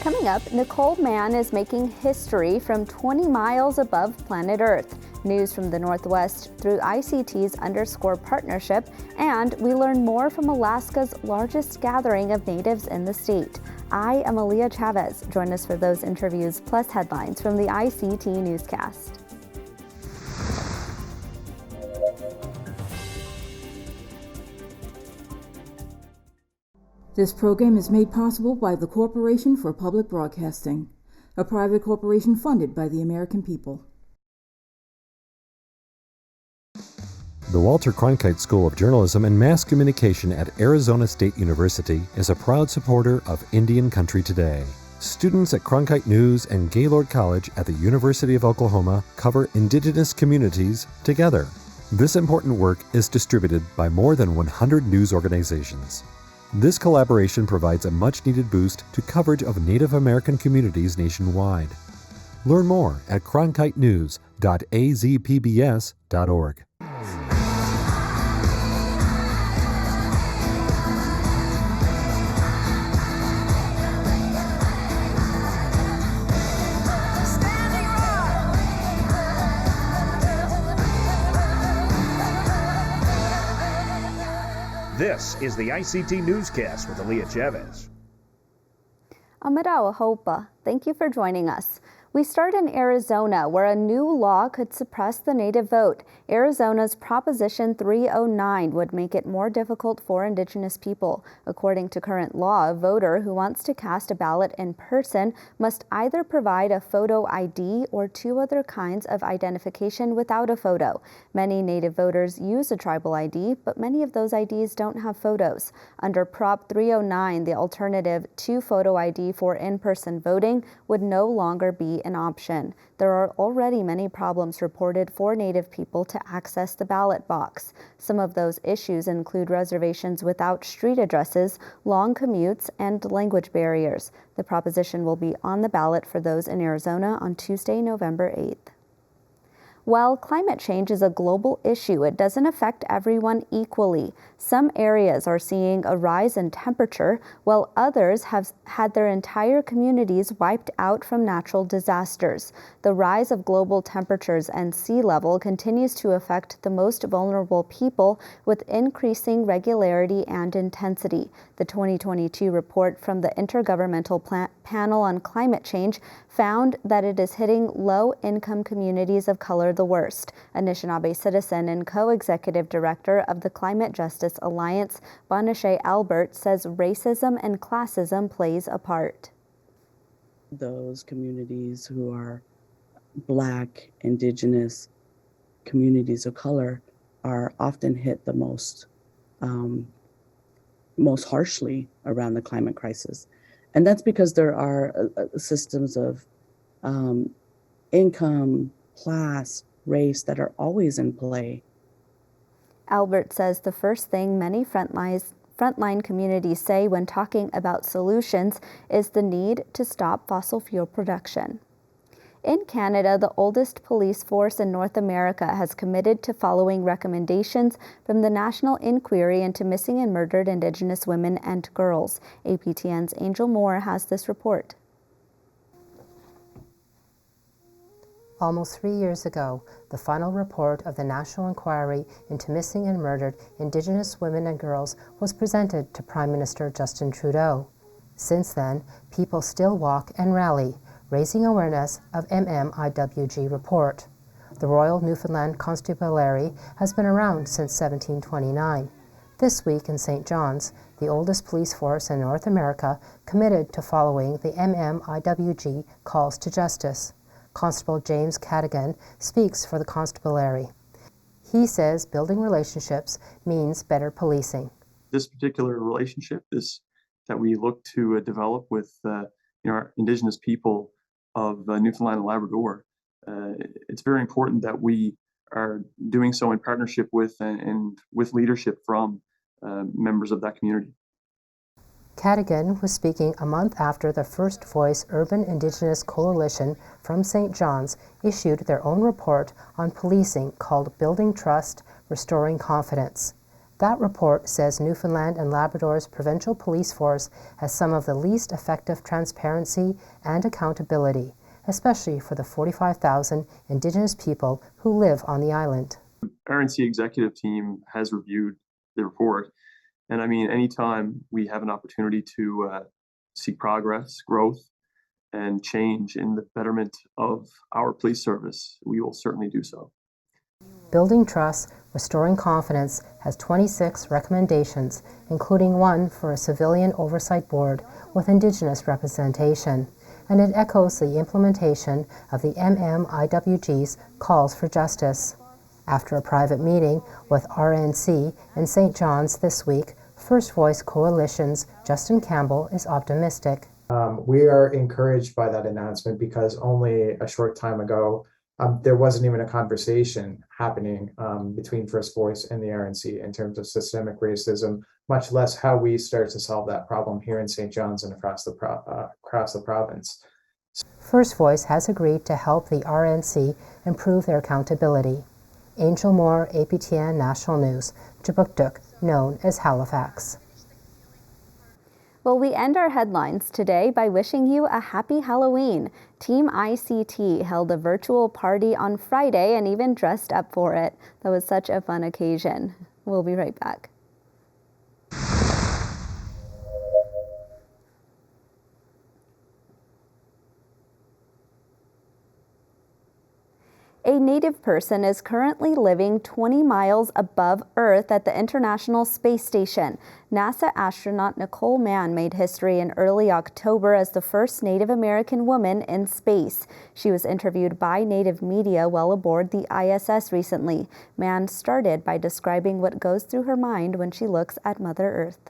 Coming up, Nicole Mann is making history from 20 miles above planet Earth. News from the Northwest through ICT's _ partnership, and we learn more from Alaska's largest gathering of natives in the state. I am Aaliyah Chavez. Join us for those interviews plus headlines from the ICT Newscast. This program is made possible by the Corporation for Public Broadcasting, a private corporation funded by the American people. The Walter Cronkite School of Journalism and Mass Communication at Arizona State University is a proud supporter of Indian Country Today. Students at Cronkite News and Gaylord College at the University of Oklahoma cover Indigenous communities together. This important work is distributed by more than 100 news organizations. This collaboration provides a much-needed boost to coverage of Native American communities nationwide. Learn more at cronkitenews.azpbs.org. This is the ICT Newscast with Aaliyah Chavez. Amadawa Hopa, thank you for joining us. We start in Arizona, where a new law could suppress the native vote. Arizona's Proposition 309 would make it more difficult for Indigenous people. According to current law, a voter who wants to cast a ballot in person must either provide a photo ID or two other kinds of identification without a photo. Many native voters use a tribal ID, but many of those IDs don't have photos. Under Prop 309, the alternative to photo ID for in-person voting would no longer be an option. There are already many problems reported for Native people to access the ballot box. Some of those issues include reservations without street addresses, long commutes, and language barriers. The proposition will be on the ballot for those in Arizona on Tuesday, November 8th. While climate change is a global issue, it doesn't affect everyone equally. Some areas are seeing a rise in temperature, while others have had their entire communities wiped out from natural disasters. The rise of global temperatures and sea level continues to affect the most vulnerable people with increasing regularity and intensity. The 2022 report from the Intergovernmental Panel on Climate Change found that it is hitting low-income communities of color the worst. Anishinaabe citizen and co-executive director of the Climate Justice Alliance, Bonashe Albert, says racism and classism plays a part. Those communities who are Black, Indigenous, communities of color are often hit the most harshly around the climate crisis. And that's because there are systems of income, class, race that are always in play. Albert says the first thing many frontline communities say when talking about solutions is the need to stop fossil fuel production. In Canada, the oldest police force in North America has committed to following recommendations from the National Inquiry into Missing and Murdered Indigenous Women and Girls. APTN's Angel Moore has this report. Almost 3 years ago, the final report of the National Inquiry into Missing and Murdered Indigenous Women and Girls was presented to Prime Minister Justin Trudeau. Since then, people still walk and rally, raising awareness of MMIWG report. The Royal Newfoundland Constabulary has been around since 1729. This week in St. John's, the oldest police force in North America committed to following the MMIWG calls to justice. Constable James Cadigan speaks for the Constabulary. He says building relationships means better policing. This particular relationship is that we look to develop with our Indigenous people of Newfoundland and Labrador. It's very important that we are doing so in partnership with and with leadership from members of that community. Cadigan was speaking a month after the First Voice Urban Indigenous Coalition from St. John's issued their own report on policing called Building Trust, Restoring Confidence. That report says Newfoundland and Labrador's provincial police force has some of the least effective transparency and accountability, especially for the 45,000 Indigenous people who live on the island. RNC executive team has reviewed the report, and I mean, anytime we have an opportunity to see progress, growth, and change in the betterment of our police service, we will certainly do so. Building Trust, Restoring Confidence has 26 recommendations, including one for a civilian oversight board with Indigenous representation, and it echoes the implementation of the MMIWG's calls for justice. After a private meeting with RNC in St. John's this week, First Voice Coalition's Justin Campbell is optimistic. We are encouraged by that announcement because only a short time ago, there wasn't even a conversation happening between First Voice and the RNC in terms of systemic racism, much less how we start to solve that problem here in St. John's and across the province. First Voice has agreed to help the RNC improve their accountability. Angel Moore, APTN National News, Jabukduk, known as Halifax. Well, we end our headlines today by wishing you a happy Halloween. Team ICT held a virtual party on Friday and even dressed up for it. That was such a fun occasion. We'll be right back. A Native person is currently living 20 miles above Earth at the International Space Station. NASA astronaut Nicole Mann made history in early October as the first Native American woman in space. She was interviewed by Native media while aboard the ISS recently. Mann started by describing what goes through her mind when she looks at Mother Earth.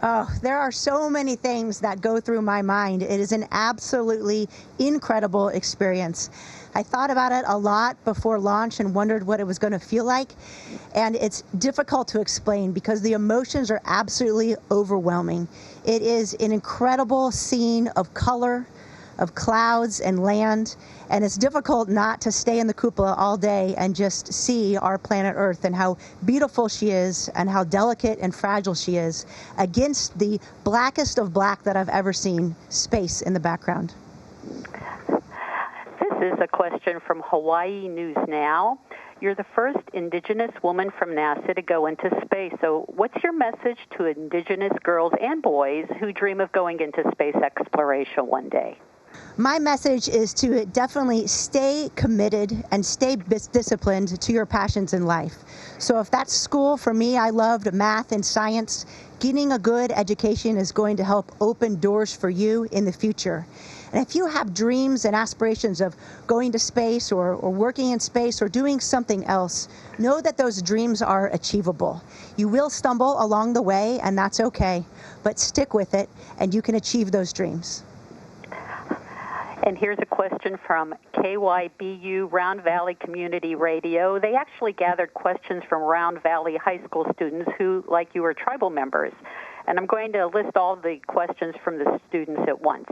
Oh, there are so many things that go through my mind. It is an absolutely incredible experience. I thought about it a lot before launch and wondered what it was going to feel like. And it's difficult to explain because the emotions are absolutely overwhelming. It is an incredible scene of color, of clouds and land. And it's difficult not to stay in the cupola all day and just see our planet Earth and how beautiful she is and how delicate and fragile she is against the blackest of black that I've ever seen, space in the background. This is a question from Hawaii News Now. You're the first Indigenous woman from NASA to go into space. So what's your message to Indigenous girls and boys who dream of going into space exploration one day? My message is to definitely stay committed and stay disciplined to your passions in life. So if that's school, for me, I loved math and science. Getting a good education is going to help open doors for you in the future. And if you have dreams and aspirations of going to space or working in space or doing something else, know that those dreams are achievable. You will stumble along the way, and that's okay, but stick with it, and you can achieve those dreams. And here's a question from KYBU Round Valley Community Radio. They actually gathered questions from Round Valley High School students who, like you, are tribal members. And I'm going to list all the questions from the students at once.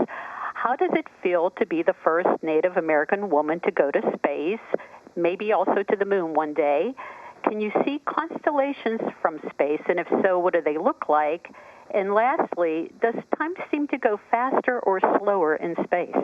How does it feel to be the first Native American woman to go to space, maybe also to the moon one day? Can you see constellations from space? And if so, what do they look like? And lastly, does time seem to go faster or slower in space?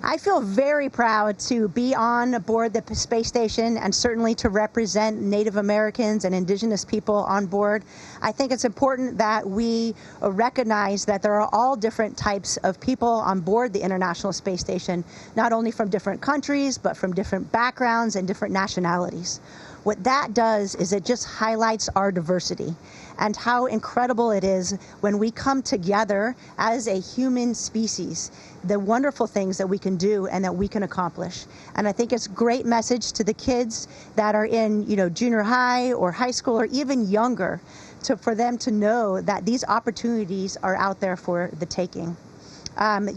I feel very proud to be on board the space station and certainly to represent Native Americans and Indigenous people on board. I think it's important that we recognize that there are all different types of people on board the International Space Station, not only from different countries, but from different backgrounds and different nationalities. What that does is it just highlights our diversity and how incredible it is when we come together as a human species, the wonderful things that we can do and that we can accomplish. And I think it's a great message to the kids that are in, junior high or high school or even younger, for them to know that these opportunities are out there for the taking.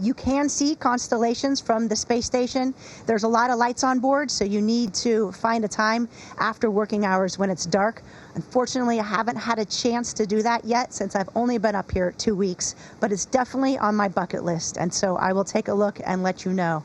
You can see constellations from the space station. There's a lot of lights on board, so you need to find a time after working hours when it's dark. Unfortunately, I haven't had a chance to do that yet since I've only been up here 2 weeks, but it's definitely on my bucket list, and so I will take a look and let you know.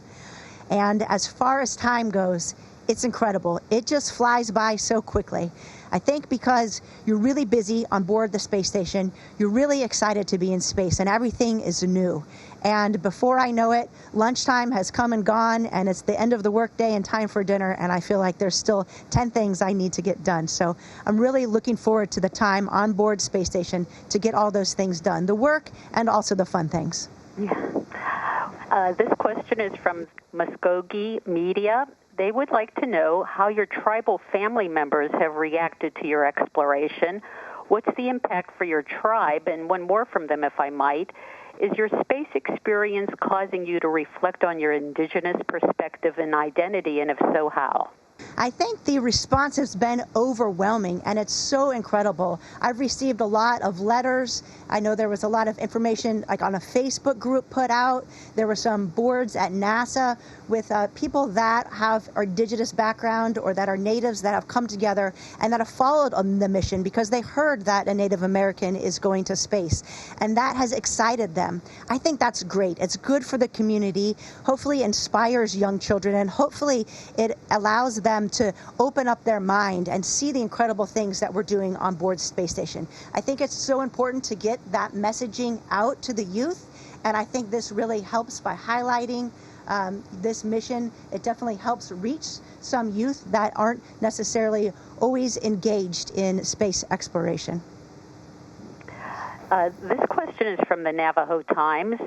And as far as time goes, it's incredible. It just flies by so quickly. I think because you're really busy on board the space station, you're really excited to be in space and everything is new. And before I know it, lunchtime has come and gone and it's the end of the workday and time for dinner, and I feel like there's still 10 things I need to get done. So I'm really looking forward to the time on board space station to get all those things done, the work and also the fun things. This question is from Muskogee Media. They would like to know how your tribal family members have reacted to your exploration. What's the impact for your tribe? And one more from them, if I might. Is your space experience causing you to reflect on your indigenous perspective and identity, and if so, how? I think the response has been overwhelming, and it's so incredible. I've received a lot of letters. I know there was a lot of information like on a Facebook group put out. There were some boards at NASA with people that have indigenous background or that are natives that have come together and that have followed on the mission because they heard that a Native American is going to space, and that has excited them. I think that's great. It's good for the community, hopefully inspires young children, and hopefully it allows them to open up their mind and see the incredible things that we're doing on board space station. I think it's so important to get that messaging out to the youth, and I think this really helps by highlighting this mission. It definitely helps reach some youth that aren't necessarily always engaged in space exploration. This question is from the Navajo Times.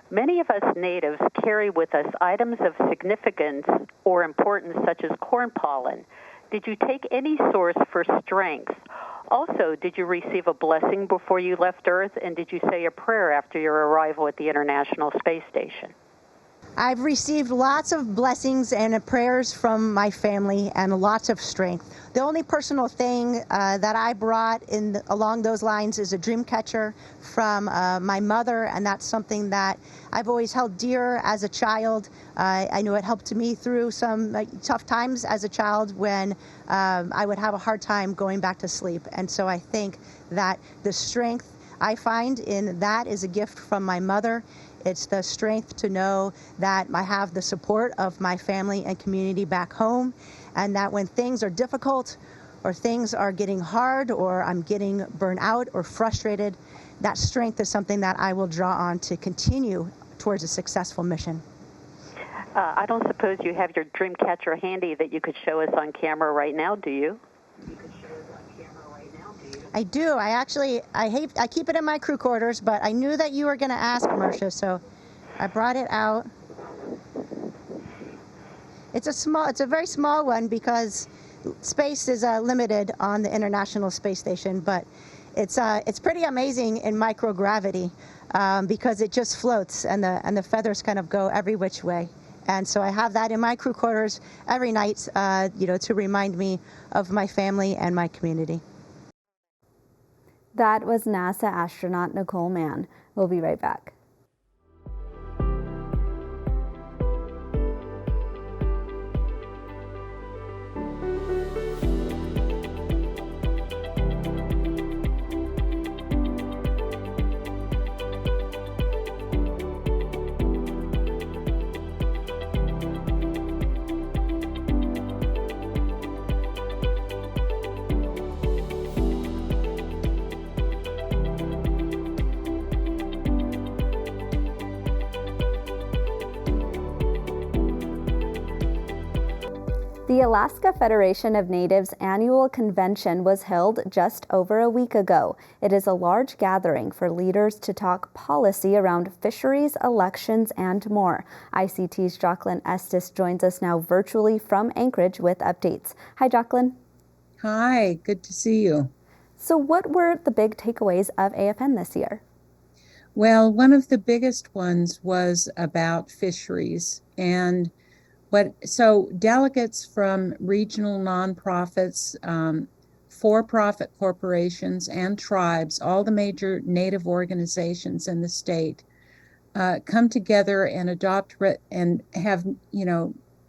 Many of us natives carry with us items of significance or importance such as corn pollen. Did you take any source for strength? Also, did you receive a blessing before you left Earth, and did you say a prayer after your arrival at the International Space Station? I've received lots of blessings and prayers from my family and lots of strength. The only personal thing that I brought along those lines is a dream catcher from my mother, and that's something that I've always held dear as a child. I know it helped me through some tough times as a child when I would have a hard time going back to sleep. And so I think that the strength I find in that is a gift from my mother. It's the strength to know that I have the support of my family and community back home, and that when things are difficult or things are getting hard or I'm getting burnt out or frustrated, that strength is something that I will draw on to continue towards a successful mission. I don't suppose you have your dream catcher handy that you could show us on camera right now, do you? I do. I keep it in my crew quarters, but I knew that you were going to ask, Marcia, so I brought it out. It's a very small one because space is limited on the International Space Station, but it's pretty amazing in microgravity because it just floats and the feathers kind of go every which way. And so I have that in my crew quarters every night, to remind me of my family and my community. That was NASA astronaut Nicole Mann. We'll be right back. The Alaska Federation of Natives annual convention was held just over a week ago. It is a large gathering for leaders to talk policy around fisheries, elections, and more. ICT's Jacqueline Estes joins us now virtually from Anchorage with updates. Hi, Jacqueline. Hi, good to see you. So what were the big takeaways of AFN this year? Well, one of the biggest ones was about fisheries, and so delegates from regional nonprofits, for-profit corporations, and tribes, all the major Native organizations in the state, come together and adopt and have,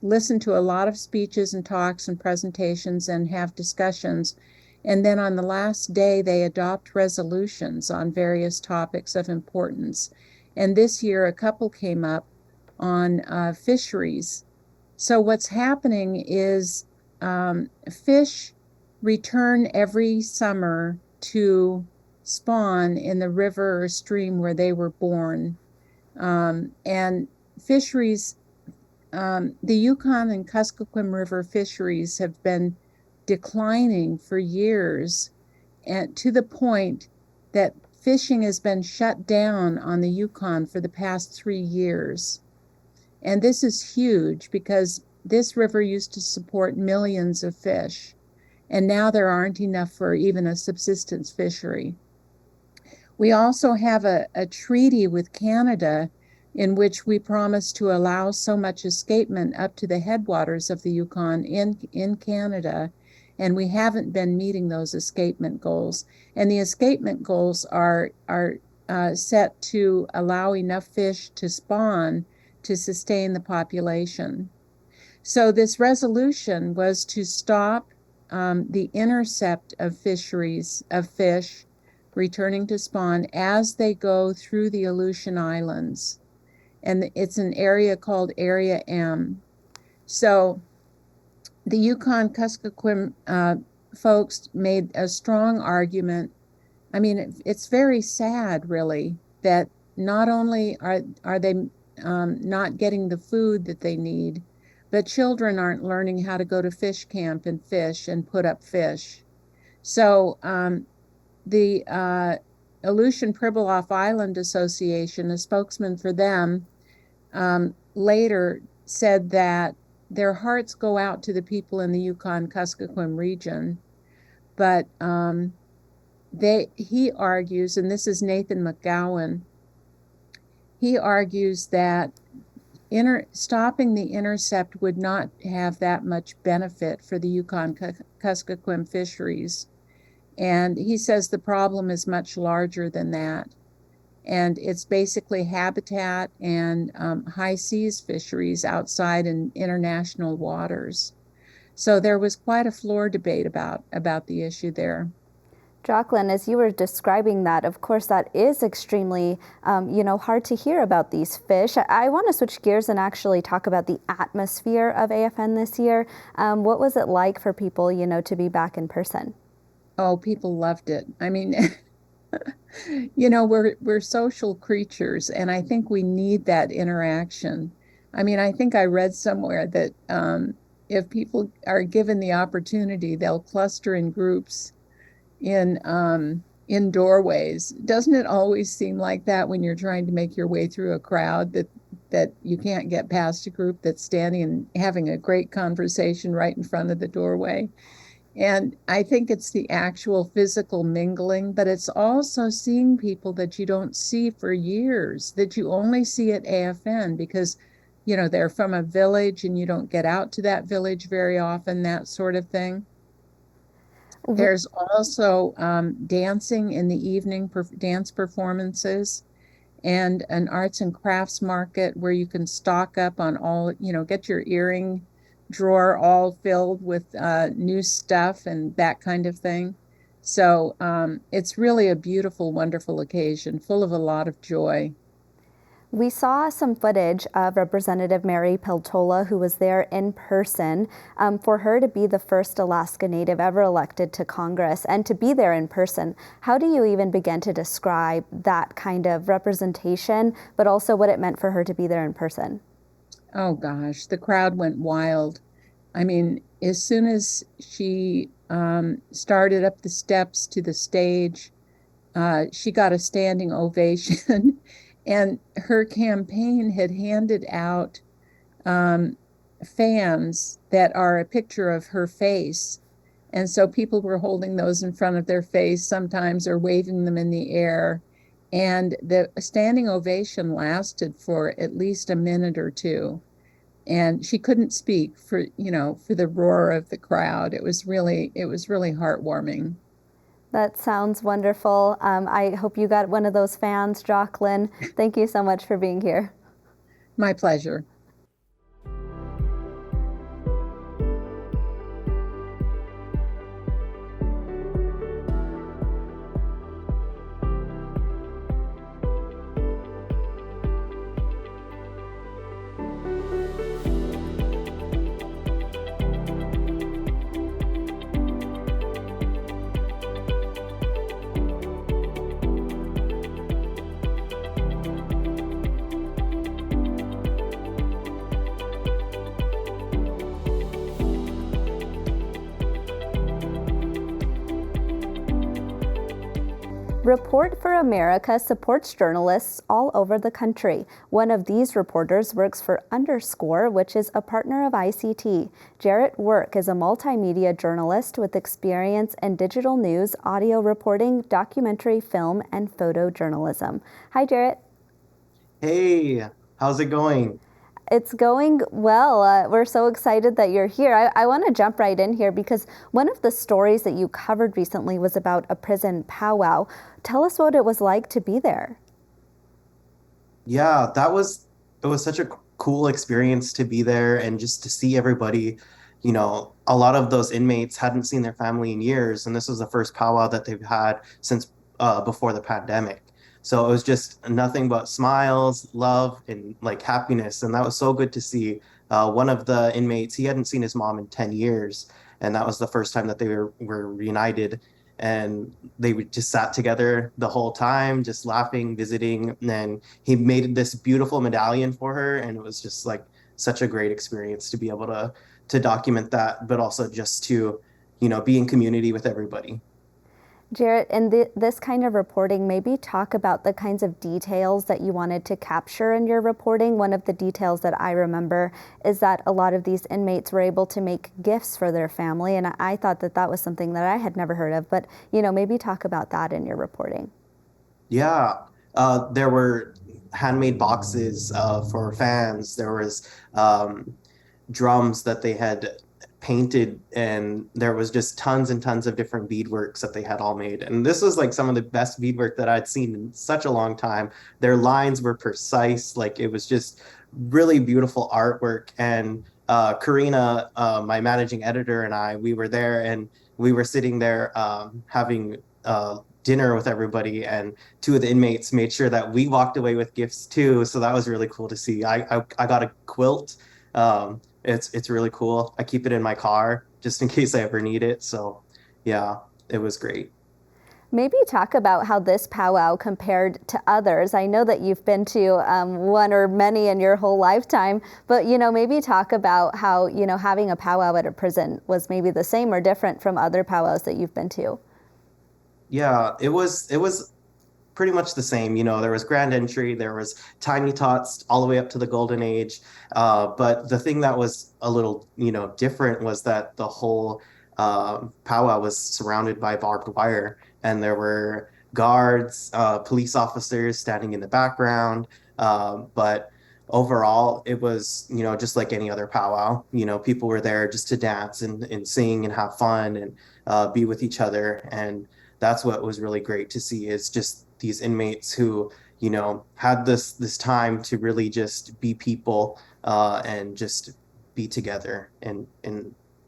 listened to a lot of speeches and talks and presentations and have discussions. And then on the last day, they adopt resolutions on various topics of importance. And this year, a couple came up on fisheries. So what's happening is fish return every summer to spawn in the river or stream where they were born. And fisheries, the Yukon and Kuskokwim River fisheries have been declining for years, and to the point that fishing has been shut down on the Yukon for the past 3 years. And this is huge because this river used to support millions of fish, and now there aren't enough for even a subsistence fishery. We also have a treaty with Canada in which we promise to allow so much escapement up to the headwaters of the Yukon in Canada, and we haven't been meeting those escapement goals. And the escapement goals are set to allow enough fish to spawn to sustain the population. So this resolution was to stop the intercept of fisheries of fish returning to spawn as they go through the Aleutian Islands. And it's an area called Area M. So the Yukon Kuskokwim folks made a strong argument. I mean, it's very sad, really, that not only are they not getting the food that they need, but children aren't learning how to go to fish camp and fish and put up fish. So the Aleutian Pribilof Island Association, a spokesman for them, later said that their hearts go out to the people in the Yukon Kuskokwim region, but he argues, and this is Nathan McGowan, he argues that stopping the intercept would not have that much benefit for the Yukon Kuskokwim fisheries. And he says the problem is much larger than that. And it's basically habitat and high seas fisheries outside in international waters. So there was quite a floor debate about the issue there. Jacqueline, as you were describing that, of course, that is extremely, hard to hear about these fish. I want to switch gears and actually talk about the atmosphere of AFN this year. What was it like for people, to be back in person? Oh, people loved it. I mean, we're social creatures, and I think we need that interaction. I mean, I think I read somewhere that if people are given the opportunity, they'll cluster in groups in doorways. Doesn't it always seem like that when you're trying to make your way through a crowd, that you can't get past a group that's standing and having a great conversation right in front of the doorway? And I think it's the actual physical mingling, but it's also seeing people that you don't see for years, that you only see at AFN because, they're from a village and you don't get out to that village very often, that sort of thing. There's also dancing in the evening, dance performances, and an arts and crafts market where you can stock up on all, get your earring drawer all filled with new stuff and that kind of thing. So it's really a beautiful, wonderful occasion, full of a lot of joy. We saw some footage of Representative Mary Peltola, who was there in person, for her to be the first Alaska Native ever elected to Congress and to be there in person. How do you even begin to describe that kind of representation, but also what it meant for her to be there in person? Oh gosh, the crowd went wild. I mean, as soon as she started up the steps to the stage, she got a standing ovation. And her campaign had handed out fans that are a picture of her face. And so people were holding those in front of their face sometimes or waving them in the air. And the standing ovation lasted for at least a minute or two. And she couldn't speak for the roar of the crowd. It was really heartwarming. That sounds wonderful. I hope you got one of those fans, Jacqueline. Thank you so much for being here. My pleasure. Report for America supports journalists all over the country. One of these reporters works for Underscore, which is a partner of ICT. Jarrett Work is a multimedia journalist with experience in digital news, audio reporting, documentary, film, and photojournalism. Hi, Jarrett. Hey, how's it going? It's going well. We're so excited that you're here. I want to jump right in here because one of the stories that you covered recently was about a prison powwow. Tell us what it was like to be there. Yeah, it was such a cool experience to be there and just to see everybody. You know, a lot of those inmates hadn't seen their family in years, and this was the first powwow that they've had since before the pandemic. So it was just nothing but smiles, love, and like happiness, and that was so good to see. One of the inmates, he hadn't seen his mom in 10 years, and that was the first time that they were reunited. And just sat together the whole time, just laughing, visiting. And he made this beautiful medallion for her, and it was just like such a great experience to be able to document that, but also just to, be in community with everybody. Jarrett, in this kind of reporting, maybe talk about the kinds of details that you wanted to capture in your reporting. One of the details that I remember is that a lot of these inmates were able to make gifts for their family, and I thought that that was something that I had never heard of, but maybe talk about that in your reporting. Yeah, there were handmade boxes for fans. There was drums that they had painted, and there was just tons and tons of different beadworks that they had all made. And this was like some of the best beadwork that I'd seen in such a long time. Their lines were precise, like it was just really beautiful artwork. And Karina, my managing editor, and we were there, and we were sitting there having dinner with everybody, and two of the inmates made sure that we walked away with gifts too. So that was really cool to see. I got a quilt. It's really cool. I keep it in my car just in case I ever need it. So yeah, it was great. Maybe talk about how this powwow compared to others. I know that you've been to one or many in your whole lifetime, but maybe talk about how having a powwow at a prison was maybe the same or different from other powwows that you've been to. Yeah, it was pretty much the same. There was grand entry, there was tiny tots all the way up to the golden age. But the thing that was a little, different was that the whole powwow was surrounded by barbed wire, and there were guards, police officers standing in the background. But overall, it was, just like any other powwow. People were there just to dance and sing and have fun and be with each other. And that's what was really great to see, is just these inmates who had this time to really just be people, and just be together and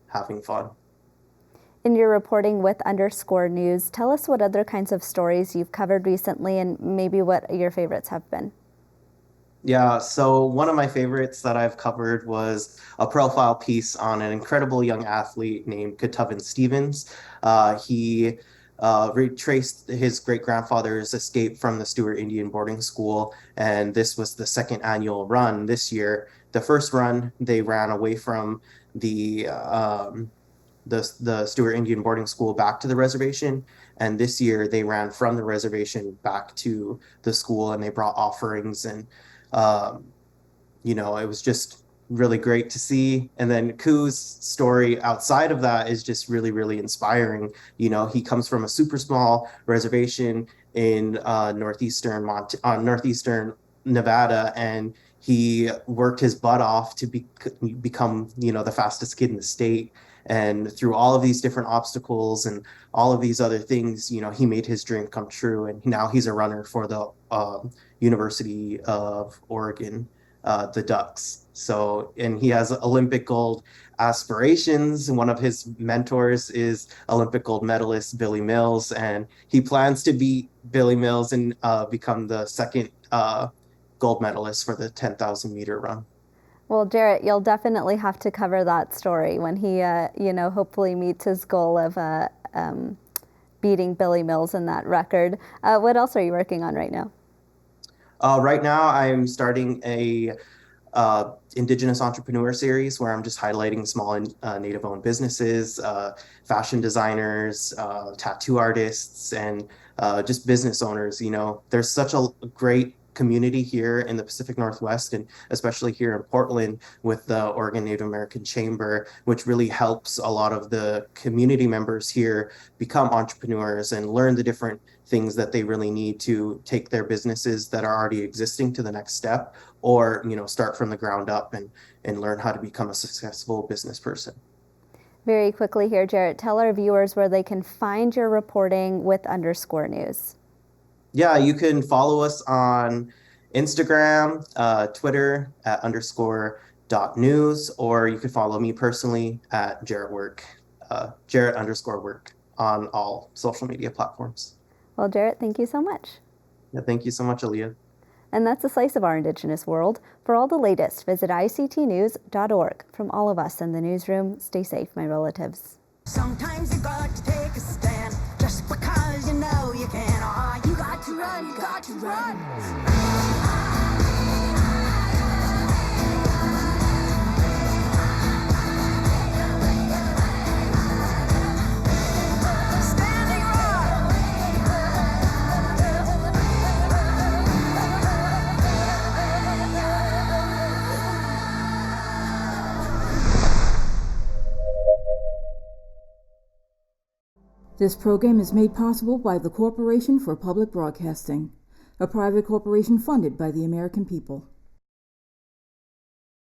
having fun. In your reporting with Underscore News, tell us what other kinds of stories you've covered recently and maybe what your favorites have been. Yeah, so one of my favorites that I've covered was a profile piece on an incredible young athlete named Katuvin Stevens. He retraced his great grandfather's escape from the Stewart Indian boarding school, and this was the second annual run this year. The first run, they ran away from the Stewart Indian boarding school back to the reservation, and this year they ran from the reservation back to the school, and they brought offerings, and um, it was just really great to see. And then Ku's story outside of that is just really, really inspiring. He comes from a super small reservation in northeastern Nevada, and he worked his butt off to become, the fastest kid in the state. And through all of these different obstacles and all of these other things, he made his dream come true. And now he's a runner for the University of Oregon, the Ducks. So, and he has Olympic gold aspirations. One of his mentors is Olympic gold medalist Billy Mills, and he plans to beat Billy Mills and become the second gold medalist for the 10,000 meter run. Well, Jarrett, you'll definitely have to cover that story when he, hopefully meets his goal of beating Billy Mills in that record. What else are you working on right now? Right now, I'm starting a Indigenous entrepreneur series where I'm just highlighting small and Native-owned businesses, fashion designers, tattoo artists, and just business owners. There's such a great community here in the Pacific Northwest, and especially here in Portland with the Oregon Native American Chamber, which really helps a lot of the community members here become entrepreneurs and learn the different things that they really need to take their businesses that are already existing to the next step, or start from the ground up and learn how to become a successful business person. Very quickly here, Jarrett, tell our viewers where they can find your reporting with _news. Yeah, you can follow us on Instagram, Twitter at _.news, or you can follow me personally at Jarrett_work, Jarrett_work on all social media platforms. Well, Jarrett, thank you so much. Yeah, thank you so much, Aaliyah. And that's a slice of our Indigenous world. For all the latest, visit ictnews.org. From all of us in the newsroom, stay safe, my relatives. Sometimes you got to take a stand, just because you know you can. Oh, you got to run, you got to run. This program is made possible by the Corporation for Public Broadcasting, a private corporation funded by the American people.